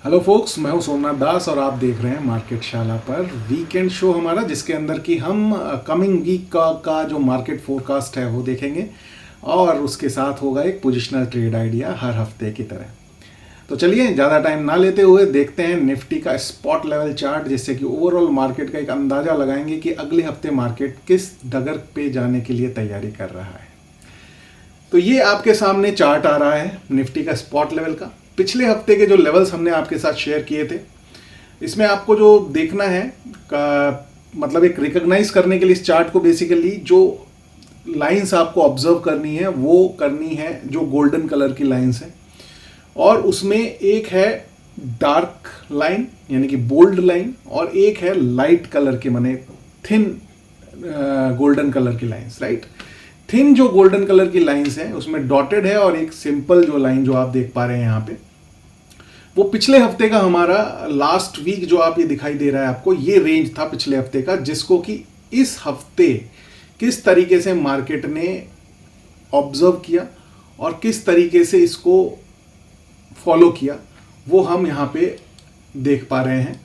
Hello focus, मैं हूं सोमनाथ दास और आप देख रहे हैं मार्केट शाला पर वीकेंड शो हमारा, जिसके अंदर की हम कमिंग वीक का जो मार्केट फोरकास्ट है वो देखेंगे और उसके साथ होगा एक पोजिशनल ट्रेड आइडिया हर हफ्ते की तरह। तो चलिए ज़्यादा टाइम ना लेते हुए देखते हैं निफ्टी का स्पॉट लेवल चार्ट, जिससे कि ओवरऑल मार्केट का एक अंदाज़ा लगाएंगे कि अगले हफ्ते मार्केट किस डगर पे जाने के लिए तैयारी कर रहा है। तो ये आपके सामने चार्ट आ रहा है निफ्टी का स्पॉट लेवल का। पिछले हफ्ते के जो लेवल्स हमने आपके साथ शेयर किए थे, इसमें आपको जो देखना है मतलब एक रिकॉग्नाइज करने के लिए इस चार्ट को बेसिकली जो लाइंस आपको ऑब्जर्व करनी है वो करनी है जो गोल्डन कलर की लाइंस है, और उसमें एक है डार्क लाइन यानी कि बोल्ड लाइन और एक है लाइट कलर के माने थिन गोल्डन कलर की लाइंस। राइट, थिन जो गोल्डन कलर की लाइंस हैं उसमें डॉटेड है और एक सिंपल जो लाइन जो आप देख पा रहे हैं यहाँ पे, वो पिछले हफ्ते का हमारा लास्ट वीक जो आप ये दिखाई दे रहा है आपको, ये रेंज था पिछले हफ्ते का, जिसको कि इस हफ्ते किस तरीके से मार्केट ने ऑब्जर्व किया और किस तरीके से इसको फॉलो किया वो हम यहाँ पे देख पा रहे हैं।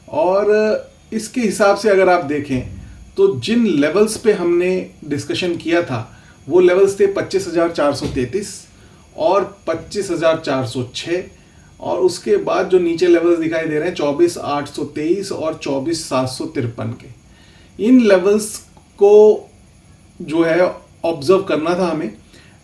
और इसके हिसाब से अगर आप देखें तो जिन लेवल्स पे हमने डिस्कशन किया था वो लेवल्स थे 25,433 और 25,406, और उसके बाद जो नीचे लेवल्स दिखाई दे रहे हैं 24,823 और 24,753 के। इन लेवल्स को जो है ऑब्जर्व करना था हमें,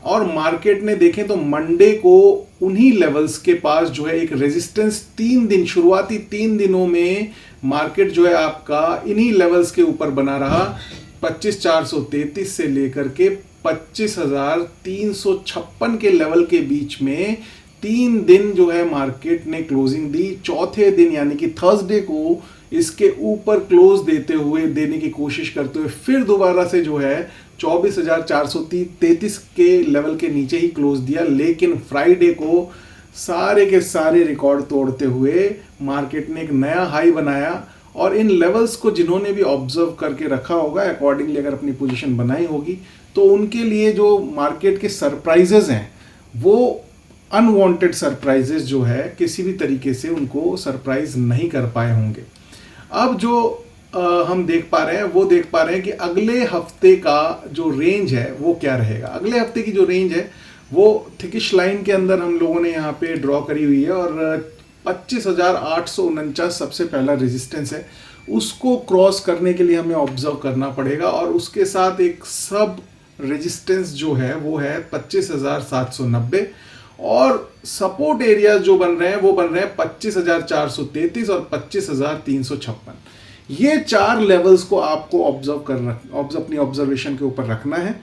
और मार्केट ने देखें तो मंडे को उन्हीं लेवल्स के पास जो है एक रेजिस्टेंस 3 दिन, शुरुआती 3 दिनों में मार्केट जो है आपका इन्हीं लेवल्स के ऊपर बना रहा। 25,433 से लेकर के 25,356 के लेवल के बीच में 3 दिन जो है मार्केट ने क्लोजिंग दी। चौथे दिन यानी कि थर्सडे को इसके ऊपर क्लोज देने की कोशिश करते हुए फिर दोबारा से जो है 24,433 के लेवल के नीचे ही क्लोज दिया, लेकिन फ्राइडे को सारे के सारे रिकॉर्ड तोड़ते हुए मार्केट ने एक नया हाई बनाया। और इन लेवल्स को जिन्होंने भी ऑब्जर्व करके रखा होगा, अकॉर्डिंगली अगर अपनी पोजीशन बनाई होगी, तो उनके लिए जो मार्केट के सरप्राइजेज हैं वो अनवांटेड सरप्राइजेज जो है किसी भी तरीके से उनको सरप्राइज नहीं कर पाए होंगे। अब जो हम देख पा रहे हैं वो देख पा रहे हैं कि अगले हफ्ते का जो रेंज है वो क्या रहेगा। अगले हफ्ते की जो रेंज है वो थिकिश लाइन के अंदर हम लोगों ने यहाँ पे ड्रॉ करी हुई है, और 25,849 सबसे पहला रेजिस्टेंस है। उसको क्रॉस करने के लिए हमें ऑब्जर्व करना पड़ेगा, और उसके साथ एक सब रेजिस्टेंस जो है वो है 25,790, और सपोर्ट एरियाज जो बन रहे हैं वो बन रहे हैं 25,433 और 25,356। ये 4 लेवल्स को आपको अपनी ऑब्जर्वेशन के ऊपर रखना है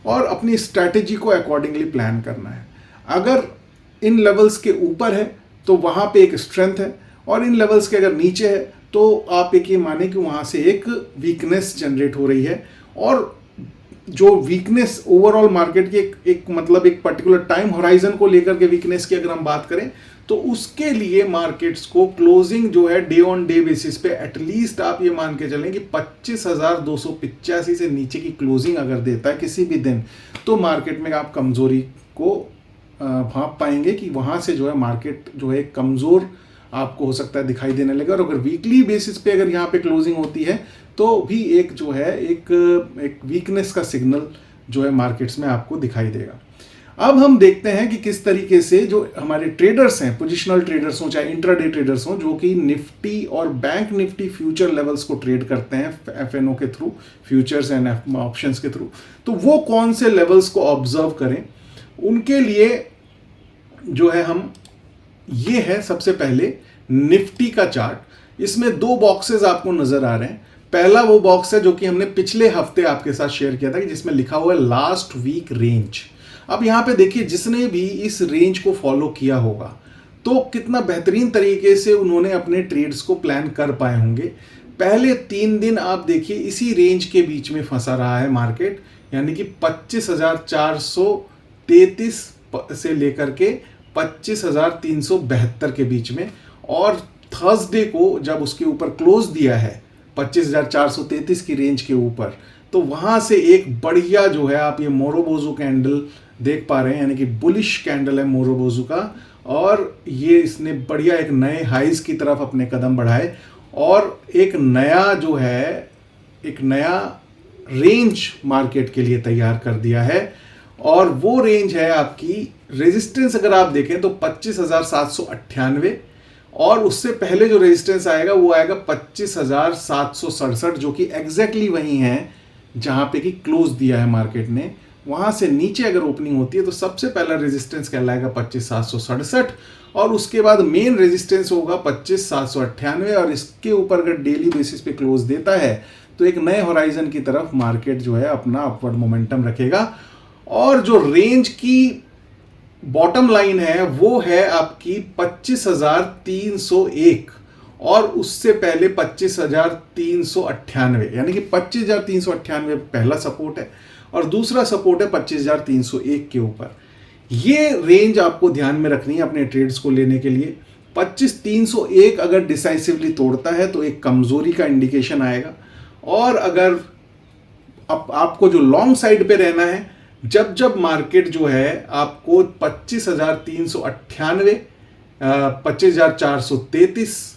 और अपनी स्ट्रैटेजी को अकॉर्डिंगली प्लान करना है। अगर इन लेवल्स के ऊपर है तो वहाँ पे एक स्ट्रेंथ है, और इन लेवल्स के अगर नीचे है तो आप एक ये माने कि वहाँ से एक वीकनेस जनरेट हो रही है। और जो वीकनेस ओवरऑल मार्केट की एक मतलब एक पर्टिकुलर टाइम होराइजन को लेकर के वीकनेस की अगर हम बात करें तो उसके लिए मार्केट्स को क्लोजिंग जो है डे ऑन डे बेसिस पे एटलीस्ट आप ये मान के चलें कि 25,285 से नीचे की क्लोजिंग अगर देता है किसी भी दिन, तो मार्केट में आप कमजोरी को भांप पाएंगे कि वहाँ से जो है मार्केट जो है कमज़ोर आपको हो सकता है दिखाई देने लगे। और अगर वीकली बेसिस पे अगर यहाँ पे क्लोजिंग होती है तो भी एक जो है एक वीकनेस का सिग्नल जो है मार्केट्स में आपको दिखाई देगा। अब हम देखते हैं कि किस तरीके से जो हमारे ट्रेडर्स हैं, पोजिशनल ट्रेडर्स हों चाहे इंट्राडे ट्रेडर्स हों, जो कि निफ्टी और बैंक निफ्टी फ्यूचर लेवल्स को ट्रेड करते हैं एफएनओ के थ्रू, फ्यूचर्स एंड ऑप्शंस के थ्रू, तो वो कौन से लेवल्स को ऑब्जर्व करें। उनके लिए जो है हम ये है सबसे पहले निफ्टी का चार्ट। इसमें 2 बॉक्सेस आपको नजर आ रहे हैं। पहला वो बॉक्स है जो कि हमने पिछले हफ्ते आपके साथ शेयर किया था कि जिसमें लिखा हुआ है लास्ट वीक रेंज। अब यहाँ पे देखिए, जिसने भी इस रेंज को फॉलो किया होगा तो कितना बेहतरीन तरीके से उन्होंने अपने ट्रेड्स को प्लान कर पाए होंगे। पहले 3 दिन आप देखिए इसी रेंज के बीच में फंसा रहा है मार्केट, यानी कि 25,433 से लेकर के 25,372 के बीच में। और थर्सडे को जब उसके ऊपर क्लोज दिया है 25,433 की रेंज के ऊपर, तो वहां से एक बढ़िया जो है आप ये मोरोबोजू कैंडल देख पा रहे हैं, यानी कि बुलिश कैंडल है मोरोबोजू का, और ये इसने बढ़िया एक नए हाइज की तरफ अपने कदम बढ़ाए और एक नया जो है, एक नया रेंज मार्केट के लिए तैयार कर दिया है। और वो रेंज है आपकी रेजिस्टेंस, अगर आप देखें तो 25,798, और उससे पहले जो रेजिस्टेंस आएगा वो आएगा 25,767, जो कि एग्जैक्टली वही है जहां पे कि क्लोज दिया है मार्केट ने। वहां से नीचे अगर ओपनिंग होती है तो सबसे पहला रेजिस्टेंस कहलाएगा 25,767, और उसके बाद मेन रेजिस्टेंस होगा 25,798, और इसके ऊपर अगर डेली बेसिस पे क्लोज देता है तो एक नए होराइजन की तरफ मार्केट जो है अपना अपवर्ड मोमेंटम रखेगा। और जो रेंज की बॉटम लाइन है वो है आपकी 25,301, और उससे पहले 25,398, यानी कि 25,398 पहला सपोर्ट है और दूसरा सपोर्ट है 25,301 के ऊपर। ये रेंज आपको ध्यान में रखनी है अपने ट्रेड्स को लेने के लिए। 25,301 अगर डिसाइसिवली तोड़ता है तो एक कमजोरी का इंडिकेशन आएगा, और अगर आपको जो लॉन्ग साइड पे रहना है, जब जब मार्केट जो है आपको 25,398, 25,433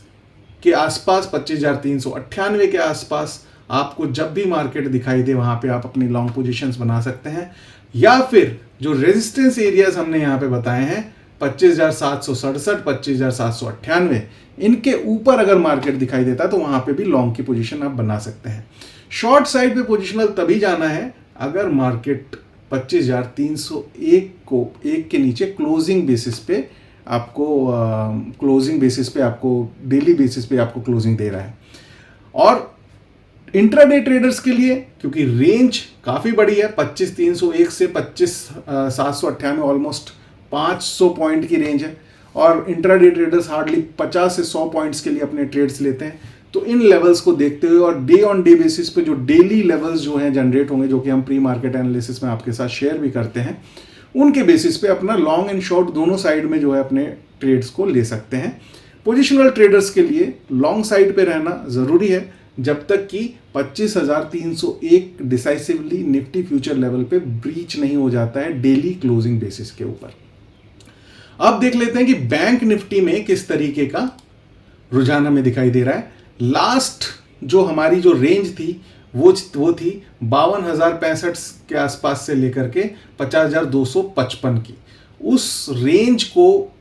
के आसपास, 25,398 के आसपास आपको जब भी मार्केट दिखाई दे वहां पे आप अपनी लॉन्ग पोजीशंस बना सकते हैं। या फिर जो रेजिस्टेंस एरियाज हमने यहां पे बताए हैं 25,767, 25,798, इनके ऊपर अगर मार्केट दिखाई देता है तो वहां पे भी लॉन्ग की पोजीशन आप बना सकते हैं। शॉर्ट साइड पे पोजिशनल तभी जाना है अगर मार्केट 25,301 को एक के नीचे क्लोजिंग बेसिस पे आपको डेली बेसिस पे आपको क्लोजिंग दे रहा है। और इंट्राडे ट्रेडर्स के लिए क्योंकि रेंज काफी बड़ी है, 25,301 से 25,798, ऑलमोस्ट 500 पॉइंट की रेंज है, और इंट्राडे ट्रेडर्स हार्डली 50 से 100 पॉइंट्स के लिए अपने ट्रेड्स लेते हैं। तो इन लेवल्स को देखते हुए और डे ऑन डे बेसिस पे जो डेली लेवल्स जो हैं जनरेट होंगे, जो कि हम प्री मार्केट एनालिसिस में आपके साथ शेयर भी करते हैं, उनके बेसिस पे अपना लॉन्ग एंड शॉर्ट दोनों साइड में जो है अपने ट्रेड्स को ले सकते हैं। पोजिशनल ट्रेडर्स के लिए लॉन्ग साइड पे रहना जरूरी है जब तक कि 25,301 डिसाइसिवली निफ्टी फ्यूचर लेवल पे ब्रीच नहीं हो जाता है डेली क्लोजिंग बेसिस के ऊपर। अब देख लेते हैं कि बैंक निफ्टी में किस तरीके का रुझान हमें दिखाई दे रहा है। लास्ट जो हमारी जो रेंज थी वो थी 52,065 के आसपास से लेकर के 50,255 की। उस रेंज को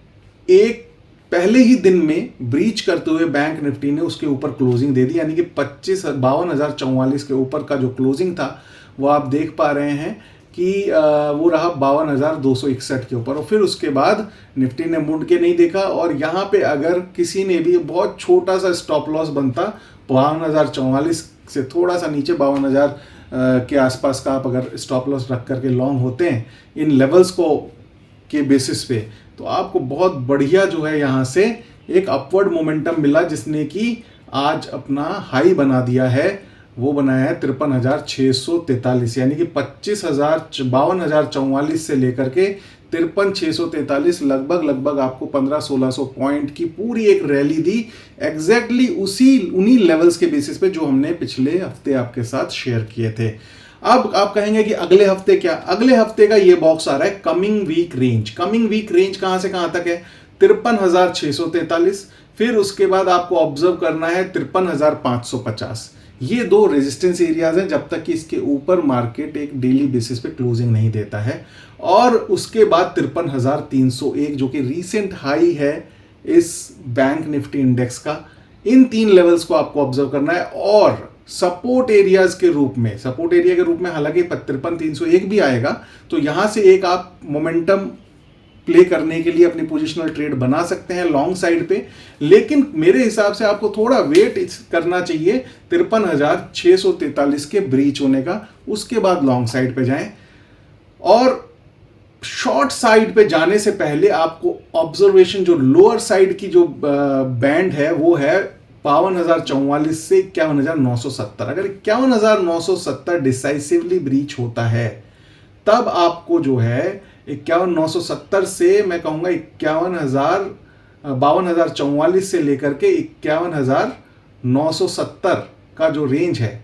एक पहले ही दिन में ब्रीच करते हुए बैंक निफ्टी ने उसके ऊपर क्लोजिंग दे दी, यानी कि 52,044 के ऊपर का जो क्लोजिंग था वो आप देख पा रहे हैं कि वो रहा 52,261 के ऊपर। और फिर उसके बाद निफ्टी ने मुड़ के नहीं देखा, और यहाँ पे अगर किसी ने भी बहुत छोटा सा स्टॉप लॉस बनता 52,044 से थोड़ा सा नीचे 52,000 के आसपास का आप अगर स्टॉप लॉस रख करके लॉन्ग होते हैं इन लेवल्स को के बेसिस पे, तो आपको बहुत बढ़िया जो है यहाँ से एक अपवर्ड मोमेंटम मिला, जिसने कि आज अपना हाई बना दिया है। वो बनाया है 53,643, यानी कि 52,044 से लेकर के 53,643, लगभग आपको 1500-1600 पॉइंट की पूरी एक रैली दी, एग्जैक्टली उन्हीं लेवल्स के बेसिस पे जो हमने पिछले हफ्ते आपके साथ शेयर किए थे। अब आप कहेंगे कि अगले हफ्ते क्या? अगले हफ्ते का ये बॉक्स आ रहा है coming week range. Coming week range कहां से कहां तक है? 53,643, फिर उसके बाद आपको ऑब्जर्व करना है 53,550। ये दो रेजिस्टेंस एरियाज हैं जब तक कि इसके ऊपर मार्केट एक डेली बेसिस पे क्लोजिंग नहीं देता है। और उसके बाद 53,301 जो कि रीसेंट हाई है इस बैंक निफ्टी इंडेक्स का। इन तीन लेवल्स को आपको ऑब्जर्व करना है, और सपोर्ट एरियाज के रूप में, सपोर्ट एरिया के रूप में हालांकि 53,301 भी आएगा, तो यहां से एक आप मोमेंटम प्ले करने के लिए अपनी पोजिशनल ट्रेड बना सकते हैं लॉन्ग साइड पे। लेकिन मेरे हिसाब से आपको थोड़ा वेट करना चाहिए 53,643 के ब्रीच होने का, उसके बाद लॉन्ग साइड पे जाएं। और शॉर्ट साइड पे जाने से पहले आपको ऑब्जर्वेशन जो लोअर साइड की जो बैंड है वो है 52,044 से 51,970। अगर 51,970 डिसाइसिवली ब्रीच होता है तब आपको जो है 51,970 से मैं कहूंगा 52,044 से लेकर के 51,970 का जो रेंज है,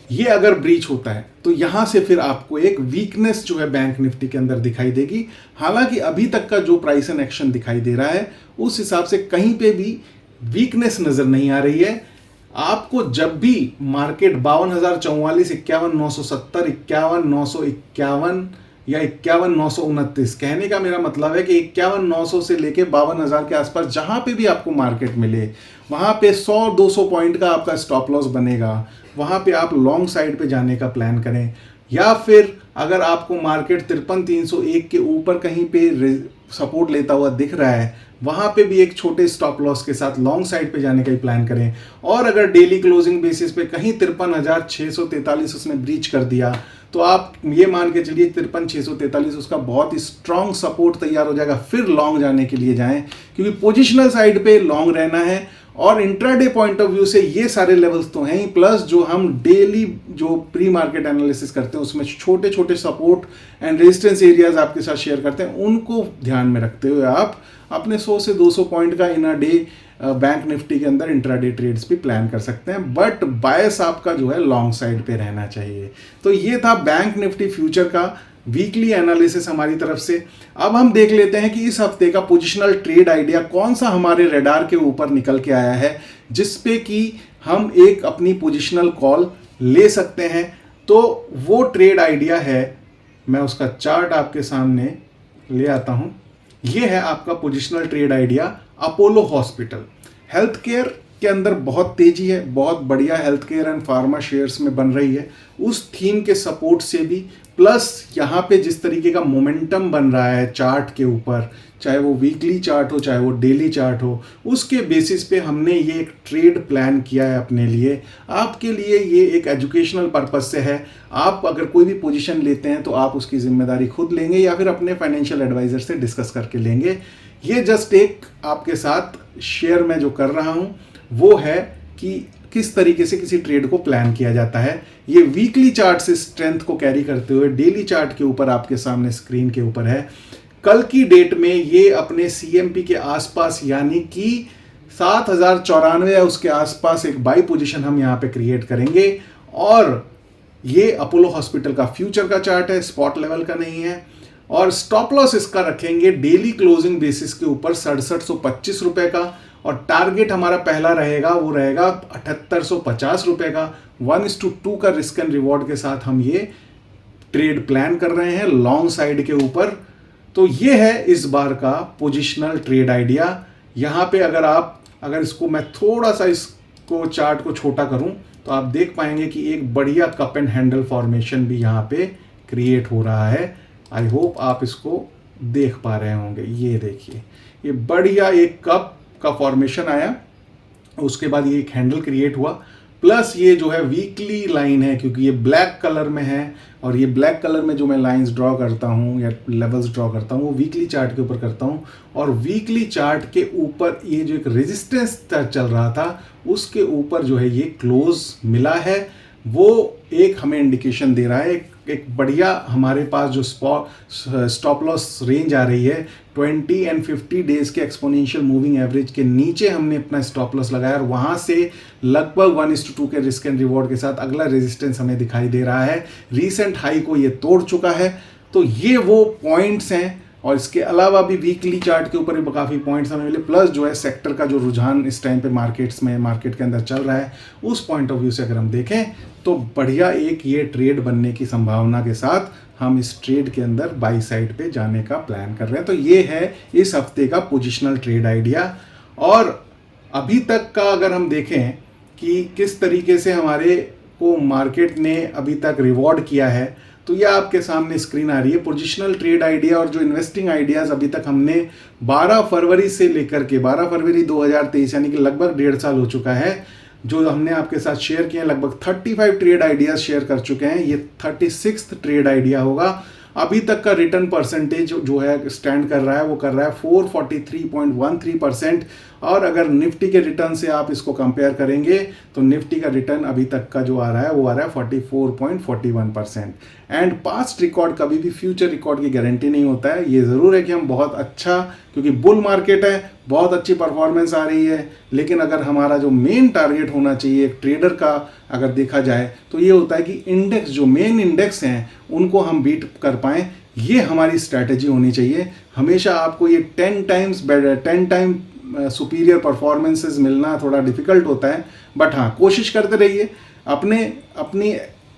ये अगर ब्रीच होता है तो यहां से फिर आपको एक वीकनेस जो है बैंक निफ्टी के अंदर दिखाई देगी। हालांकि अभी तक का जो प्राइस एंड एक्शन दिखाई दे रहा है उस हिसाब से कहीं पे भी वीकनेस नजर नहीं आ रही है। आपको जब भी मार्केट 52,044, 51,970, 51,951 या 51,929, कहने का मेरा मतलब है कि 51,900 से लेके 52,000 के आसपास जहां पे भी आपको मार्केट मिले वहां पे 100-200 पॉइंट का आपका स्टॉप लॉस बनेगा, वहां पे आप लॉन्ग साइड पे जाने का प्लान करें। या फिर अगर आपको मार्केट 53,301 के ऊपर कहीं पे सपोर्ट लेता हुआ दिख रहा है, वहां पे भी एक छोटे स्टॉप लॉस के साथ लॉन्ग साइड पे जाने का ही प्लान करें। और अगर डेली क्लोजिंग बेसिस पे कहीं 53,643 उसने ब्रीच कर दिया तो आप ये मान के चलिए 53,643 उसका बहुत ही स्ट्रांग सपोर्ट तैयार हो जाएगा, फिर लॉन्ग जाने के लिए जाएं, क्योंकि पोजिशनल साइड पे लॉन्ग रहना है। और इंट्राडे पॉइंट ऑफ व्यू से ये सारे लेवल्स तो हैं ही, प्लस जो हम डेली जो प्री मार्केट एनालिसिस करते हैं उसमें छोटे छोटे सपोर्ट एंड रेजिस्टेंस एरियाज आपके साथ शेयर करते हैं, उनको ध्यान में रखते हुए आप अपने 100 से 200 पॉइंट का इन अ डे बैंक निफ्टी के अंदर इंट्राडे ट्रेड्स भी प्लान कर सकते हैं, बट बायस आपका जो है लॉन्ग साइड पे रहना चाहिए। तो ये था बैंक निफ्टी फ्यूचर का वीकली एनालिसिस हमारी तरफ से। अब हम देख लेते हैं कि इस हफ्ते का पोजिशनल ट्रेड आइडिया कौन सा हमारे रेडार के ऊपर निकल के आया है जिसपे कि हम एक अपनी पोजिशनल कॉल ले सकते हैं। तो वो ट्रेड आइडिया है, मैं उसका चार्ट आपके सामने ले आता हूं। ये है आपका positional trade idea Apollo hospital. Health care के अंदर बहुत तेजी है, बहुत बढ़िया health care and pharma shares में बन रही है, उस थीम के सपोर्ट से भी, प्लस यहाँ पे जिस तरीके का मोमेंटम बन रहा है चार्ट के ऊपर, चाहे वो वीकली चार्ट हो चाहे वो डेली चार्ट हो, उसके बेसिस पे हमने ये एक ट्रेड प्लान किया है अपने लिए। आपके लिए ये एक एजुकेशनल पर्पज से है। आप अगर कोई भी पोजीशन लेते हैं तो आप उसकी जिम्मेदारी खुद लेंगे या फिर अपने फाइनेंशियल एडवाइजर से डिस्कस करके लेंगे। ये जस्ट एक आपके साथ शेयर में जो कर रहा हूँ वो है कि किस तरीके से किसी ट्रेड को प्लान किया जाता है। ये वीकली चार्ट से स्ट्रेंथ को कैरी करते हुए डेली चार्ट के ऊपर आपके सामने स्क्रीन के ऊपर है। कल की डेट में ये अपने सीएमपी के आसपास यानी कि 7,094 या उसके आसपास एक बाई पोजीशन हम यहाँ पे क्रिएट करेंगे। और ये अपोलो हॉस्पिटल का फ्यूचर का चार्ट है, स्पॉट लेवल का नहीं है। और स्टॉप लॉस इसका रखेंगे डेली क्लोजिंग बेसिस के ऊपर 6725 रुपए का, और टारगेट हमारा पहला रहेगा वो रहेगा 7850 रुपए का। 1:2 का रिस्क एंड रिवॉर्ड के साथ हम ये ट्रेड प्लान कर रहे हैं लॉन्ग साइड के ऊपर। तो ये है इस बार का पोजिशनल ट्रेड आइडिया। यहाँ पे अगर इसको मैं थोड़ा सा इसको चार्ट को छोटा करूं तो आप देख पाएंगे कि एक बढ़िया कप एंड हैंडल फॉर्मेशन भी यहाँ पे क्रिएट हो रहा है। आई होप आप इसको देख पा रहे होंगे। ये देखिए, ये बढ़िया एक कप का फॉर्मेशन आया, उसके बाद ये एक हैंडल क्रिएट हुआ, प्लस ये जो है वीकली लाइन है क्योंकि ये ब्लैक कलर में है, और ये ब्लैक कलर में जो मैं लाइंस ड्रॉ करता हूँ या लेवल्स ड्रॉ करता हूँ वो वीकली चार्ट के ऊपर करता हूँ। और वीकली चार्ट के ऊपर ये जो एक रेजिस्टेंस चल रहा था उसके ऊपर जो है ये क्लोज मिला है, वो एक हमें इंडिकेशन दे रहा है। एक बढ़िया हमारे पास जो स्टॉप लॉस रेंज आ रही है 20 एंड 50 डेज के एक्सपोनेंशियल मूविंग एवरेज के नीचे हमने अपना स्टॉप लॉस लगाया, और वहां से लगभग 1:2 के रिस्क एंड रिवॉर्ड के साथ अगला रेजिस्टेंस हमें दिखाई दे रहा है। रीसेंट हाई को ये तोड़ चुका है। तो ये वो पॉइंट्स हैं, और इसके अलावा भी वीकली चार्ट के ऊपर भी काफ़ी पॉइंट्स हमें मिले, प्लस जो है सेक्टर का जो रुझान इस टाइम पे मार्केट के अंदर चल रहा है उस पॉइंट ऑफ व्यू से अगर हम देखें तो बढ़िया एक ये ट्रेड बनने की संभावना के साथ हम इस ट्रेड के अंदर बाई साइड पे जाने का प्लान कर रहे हैं। तो ये है इस हफ्ते का पोजिशनल ट्रेड आइडिया। और अभी तक का अगर हम देखें कि किस तरीके से हमारे को मार्केट ने अभी तक रिवॉर्ड किया है, तो ये आपके सामने स्क्रीन आ रही है। पोजिशनल ट्रेड आइडिया और जो इन्वेस्टिंग आइडियाज़ अभी तक हमने 12 फरवरी से लेकर के 12 फरवरी 2023 यानी कि लगभग 1.5 साल हो चुका है जो हमने आपके साथ शेयर किए हैं। लगभग 35 ट्रेड आइडियाज़ शेयर कर चुके हैं। ये 36th ट्रेड आइडिया होगा। अभी तक का रिटर्न परसेंटेज जो है स्टैंड कर रहा है वो कर रहा है 443.13%। और अगर निफ्टी के रिटर्न से आप इसको कंपेयर करेंगे तो निफ्टी का रिटर्न अभी तक का जो आ रहा है वो आ रहा है 44.41%। एंड पास्ट रिकॉर्ड कभी भी फ्यूचर रिकॉर्ड की गारंटी नहीं होता है। ये ज़रूर है कि हम बहुत अच्छा, क्योंकि बुल मार्केट है, बहुत अच्छी परफॉर्मेंस आ रही है, लेकिन अगर हमारा जो मेन टारगेट होना चाहिए एक ट्रेडर का अगर देखा जाए तो ये होता है कि इंडेक्स, जो मेन इंडेक्स हैं उनको हम बीट कर पाएँ, ये हमारी स्ट्रैटेजी होनी चाहिए। हमेशा आपको ये 10 टाइम सुपीरियर परफॉर्मेंसेस मिलना थोड़ा डिफिकल्ट होता है, बट हाँ, कोशिश करते रहिए, अपनी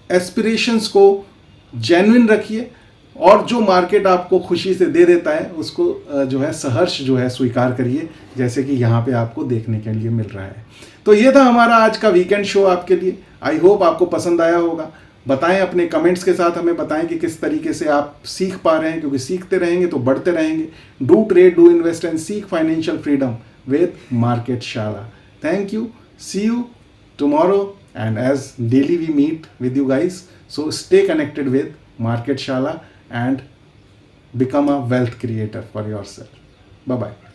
एस्पिरेशंस को जेन्युइन रखिए, और जो मार्केट आपको खुशी से दे देता है उसको जो है सहर्ष जो है स्वीकार करिए, जैसे कि यहाँ पे आपको देखने के लिए मिल रहा है। तो ये था हमारा आज का वीकेंड शो आपके लिए। आई होप आपको पसंद आया होगा। बताएं अपने कमेंट्स के साथ, हमें बताएं कि किस तरीके से आप सीख पा रहे हैं, क्योंकि सीखते रहेंगे तो बढ़ते रहेंगे। Do trade, do invest and seek financial freedom with Market Shala. Thank you, see you tomorrow, and as daily we meet with you guys, so stay connected with Market Shala and become a wealth creator for yourself. Bye bye.